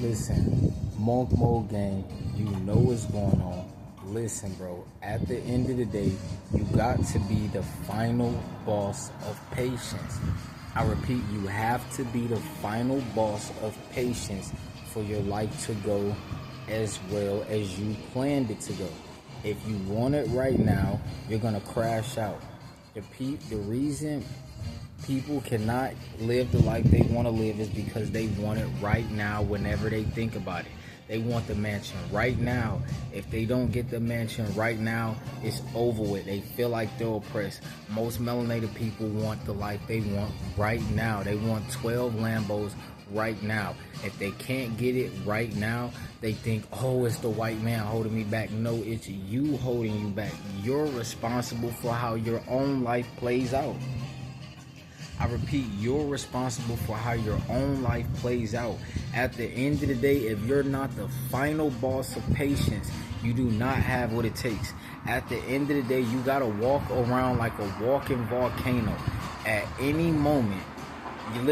Listen, Monk Mode Gang, you know what's going on. Listen, bro, at the end of the day, you got to be the final boss of patience. I repeat, you have to be the final boss of patience for your life to go as well as you planned it to go. If you want it right now, you're going to crash out. The reason people cannot live the life they want to live is because they want it right now whenever they think about it. They want the mansion right now. If they don't get the mansion right now, it's over with. They feel like they're oppressed. Most melanated people want the life they want right now. They want 12 Lambos right now. If they can't get it right now, they think, oh, it's the white man holding me back. No, it's you holding you back. You're responsible for how your own life plays out. I repeat, you're responsible for how your own life plays out. At the end of the day, if you're not the final boss of patience, you do not have what it takes. At the end of the day, you gotta walk around like a walking volcano. At any moment, you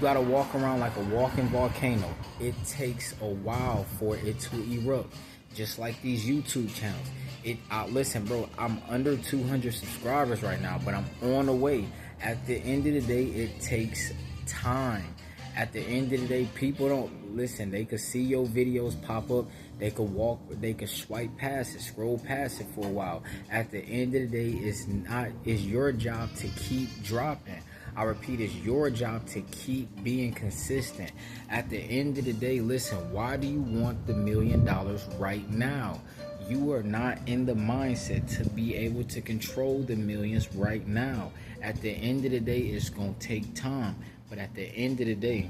gotta walk around like a walking volcano. It takes a while for it to erupt. Just like these YouTube channels. Listen, bro, I'm under 200 subscribers right now, but I'm on the way. At the end of the day, it takes time. At the end of the day, people don't listen. They could see your videos pop up. They could swipe past it, scroll past it for a while. At the end of the day, it's your job to keep dropping. I repeat, it's your job to keep being consistent. At the end of the day, listen, why do you want the $1 million right now? You are not in the mindset to be able to control the millions right now. At the end of the day, it's going to take time. But at the end of the day,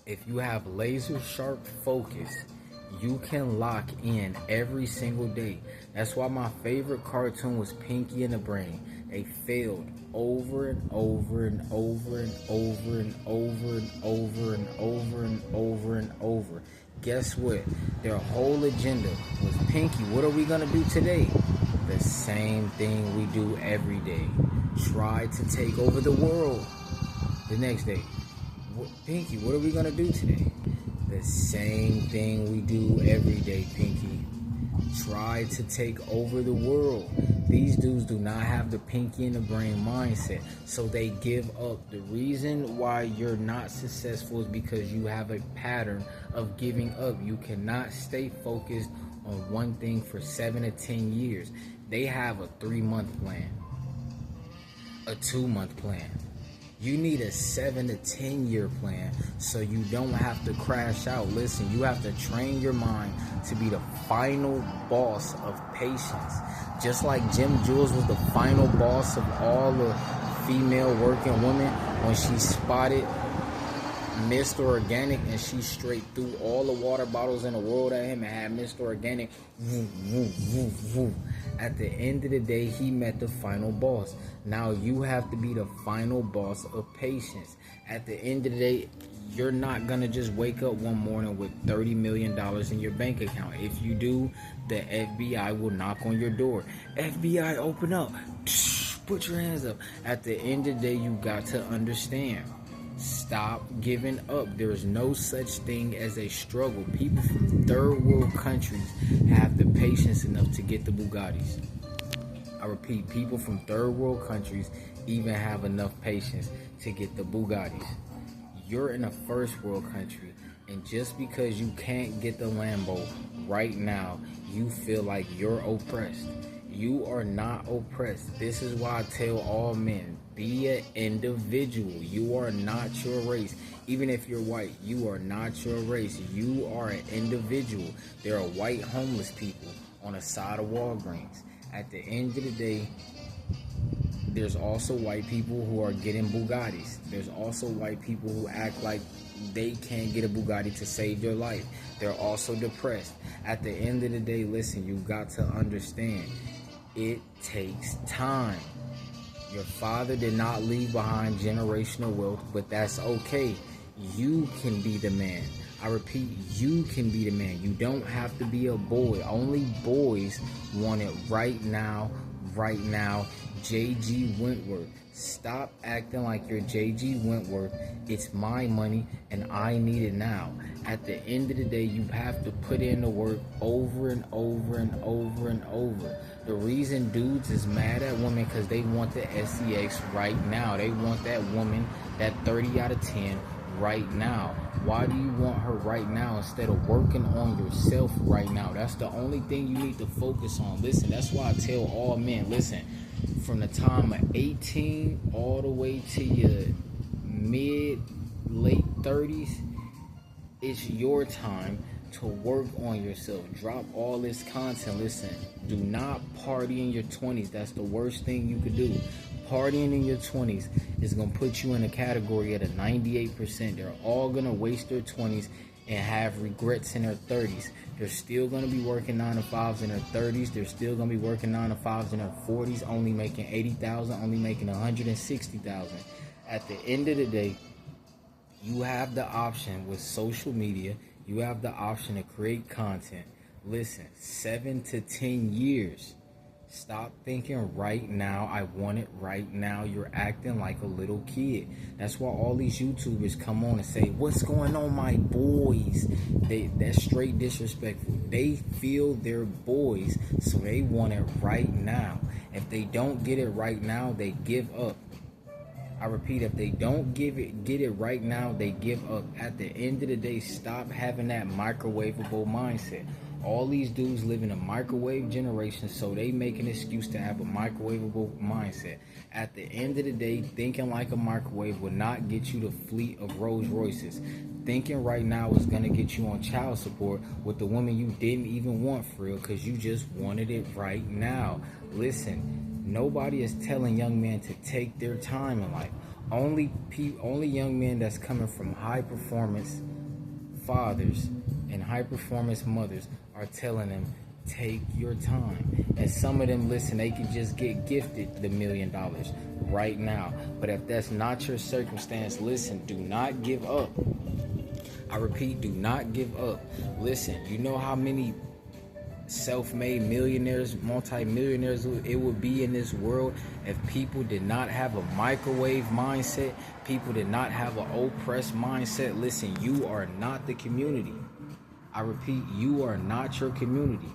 if you have laser sharp focus, you can lock in every single day. That's why my favorite cartoon was Pinky and the Brain. They failed over and over and over and over and over and over and over and over and over. Guess what? Their whole agenda was, Pinky, what are we gonna do today? The same thing we do every day. Try to take over the world. The next day, Pinky, what are we gonna do today? The same thing we do every day, Pinky. Try to take over the world. These dudes do not have the Pinky and the Brain mindset, so they give up. The reason why you're not successful is because you have a pattern of giving up. You cannot stay focused on one thing for 7 to 10 years. They have a 3-month plan, a 2-month plan. You need a 7 to 10 year plan so you don't have to crash out. Listen, you have to train your mind to be the final boss of patience. Just like Jim Jules was the final boss of all the female working women when she spotted Mr. Organic and she straight threw all the water bottles in the world at him and had Mr. Organic. At the end of the day, he met the final boss. Now you have to be the final boss of patience. At the end of the day, you're not gonna just wake up one morning with $30 million in your bank account. If you do, the FBI will knock on your door. FBI, open up. Put your hands up. At the end of the day, you got to understand. Stop giving up. There is no such thing as a struggle. People from third world countries have the patience enough to get the Bugattis. I repeat, people from third world countries even have enough patience to get the Bugattis. You're in a first world country, and just because you can't get the Lambo right now, you feel like you're oppressed. You are not oppressed. This is why I tell all men, be an individual. You are not your race. Even if you're white, you are not your race. You are an individual. There are white homeless people on the side of Walgreens. At the end of the day, there's also white people who are getting Bugattis. There's also white people who act like they can't get a Bugatti to save their life. They're also depressed. At the end of the day, listen, you got to understand, it takes time. Your father did not leave behind generational wealth, but that's okay. You can be the man. I repeat, you can be the man. You don't have to be a boy. Only boys want it right now, right now JG Wentworth. Stop acting like you're JG Wentworth. It's my money and I need it now. At the end of the day, you have to put in the work over and over and over and over. The reason dudes is mad at women because they want the SEX right now. They want that woman, that 30 out of 10 right now. Why do you want her right now instead of working on yourself right now? That's the only thing you need to focus on. Listen, that's why I tell all men, listen, from the time of 18 all the way to your late 30s, it's your time to work on yourself. Drop all this content. Listen, do not party in your 20s. That's the worst thing you could do. Partying in your 20s is going to put you in a category at a 98%. They're all going to waste their 20s and have regrets in their 30s. They're still going to be working 9 to 5s in their 30s. They're still going to be working 9 to 5s in their 40s, only making 80,000, only making 160,000. At the end of the day, you have the option with social media. You have the option to create content. Listen, 7 to 10 years. Stop thinking right now, I want it right now. You're acting like a little kid. That's why all these YouTubers come on and say, what's going on, my boys? That's straight disrespectful. They feel they're boys, so they want it right now. If they don't get it right now, they give up. I repeat, if they don't get it right now, they give up. At the end of the day, stop having that microwavable mindset. All these dudes live in a microwave generation, so they make an excuse to have a microwavable mindset. At the end of the day, thinking like a microwave will not get you the fleet of Rolls Royces. Thinking right now is going to get you on child support with the woman you didn't even want for real because you just wanted it right now. Listen, nobody is telling young men to take their time in life. Only young men that's coming from high performance fathers and high performance mothers are telling them, take your time. And some of them, listen, they can just get gifted the $1 million right now. But if that's not your circumstance, listen, do not give up. I repeat, do not give up. Listen, you know how many self-made millionaires, multi-millionaires it would be in this world if people did not have a microwave mindset, people did not have an oppressed mindset. Listen, you are not the community. I repeat, you are not your community.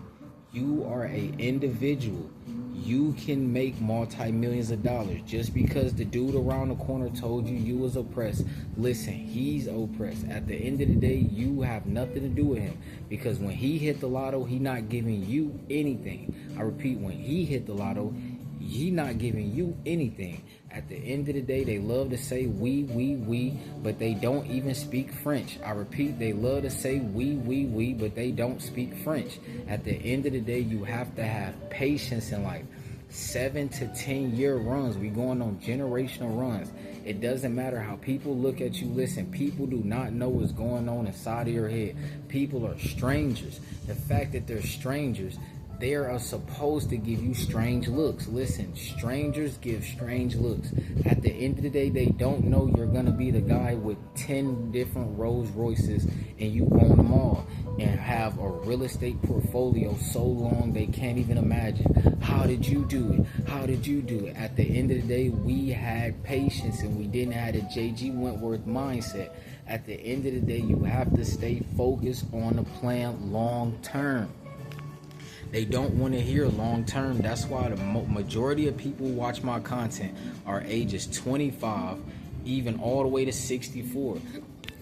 You are an individual. You can make multi-millions of dollars. Just because the dude around the corner told you was oppressed, listen, he's oppressed. At the end of the day, you have nothing to do with him. Because when he hit the lotto, he not giving you anything. I repeat, when he hit the lotto, he not giving you anything. At the end of the day, they love to say we, but they don't even speak French. I repeat, they love to say we, but they don't speak French. At the end of the day, you have to have patience in life. 7 to 10 year runs. We going on generational runs. It doesn't matter how people look at you. Listen, people do not know what's going on inside of your head. People are strangers. The fact that they're strangers, they are supposed to give you strange looks. Listen, strangers give strange looks. At the end of the day, they don't know you're going to be the guy with 10 different Rolls Royces and you own them all and have a real estate portfolio so long they can't even imagine. How did you do it? How did you do it? At the end of the day, we had patience and we didn't have a JG Wentworth mindset. At the end of the day, you have to stay focused on the plan long term. They don't want to hear long term. That's why the majority of people who watch my content are ages 25, even all the way to 64.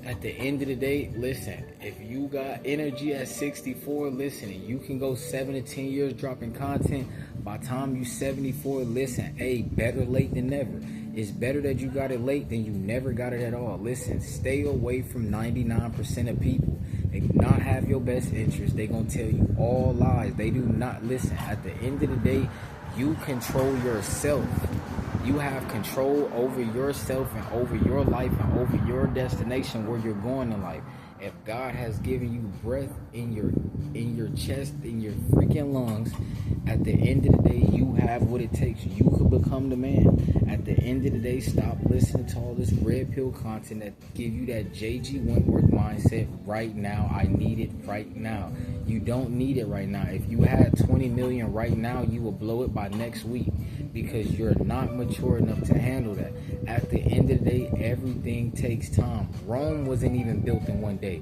At the end of the day, listen, if you got energy at 64, listen, you can go 7 to 10 years dropping content. By the time you 74, listen, hey, better late than never. It's better that you got it late than you never got it at all. Listen, stay away from 99% of people. They do not have your best interest. They're going to tell you all lies. They do not listen. At the end of the day, you control yourself. You have control over yourself and over your life and over your destination where you're going in life. If God has given you breath in your chest, in your freaking lungs, at the end of the day, you have what it takes. You could become the man. At the end of the day, stop listening to all this red pill content that give you that JG Wentworth mindset right now. I need it right now. You don't need it right now. If you had 20 million right now, you will blow it by next week because you're not mature enough to handle that. At the end of the day, everything takes time. Rome wasn't even built in one day.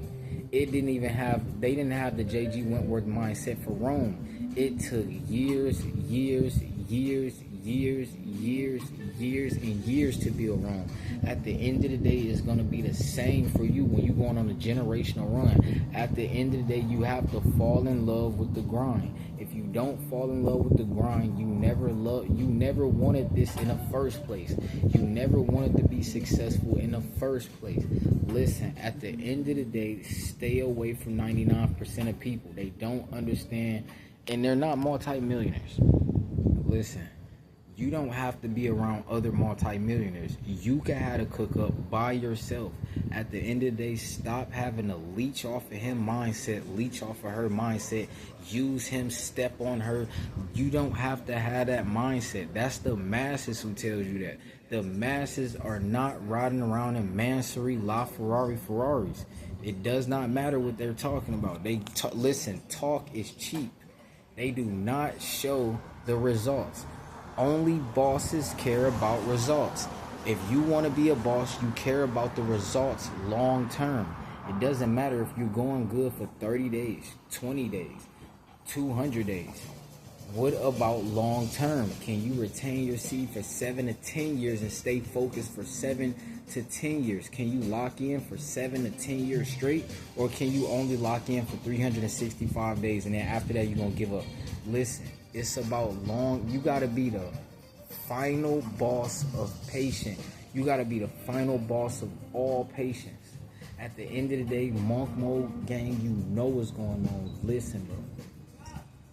They didn't have the JG Wentworth mindset for Rome. It took years and years to build Rome. At the end of the day, it's going to be the same for you when you're going on a generational run. At the end of the day, you have to fall in love with the grind. If you don't fall in love with the grind, you never wanted this in the first place. You never wanted to be successful in the first place. Listen, at the end of the day, stay away from 99% of people. They don't understand, and they're not multimillionaires. Listen, you don't have to be around other multimillionaires. You can have a cook up by yourself. At the end of the day, stop having to leech off of him mindset, leech off of her mindset, use him, step on her. You don't have to have that mindset. That's the masses who tells you that. The masses are not riding around in Mansory Ferraris. It does not matter what they're talking about. Listen, talk is cheap. They do not show the results. Only bosses care about results. If you want to be a boss, you care about the results long term. It doesn't matter if you're going good for 30 days, 20 days, 200 days. What about long term? Can you retain your seed for 7 to 10 years and stay focused for 7 to 10 years? Can you lock in for 7 to 10 years straight? Or can you only lock in for 365 days and then after that you're going to give up? Listen, it's about you got to be the final boss of patience. You got to be the final boss of all patience. At the end of the day, Monk Mode gang, you know what's going on. Listen, bro.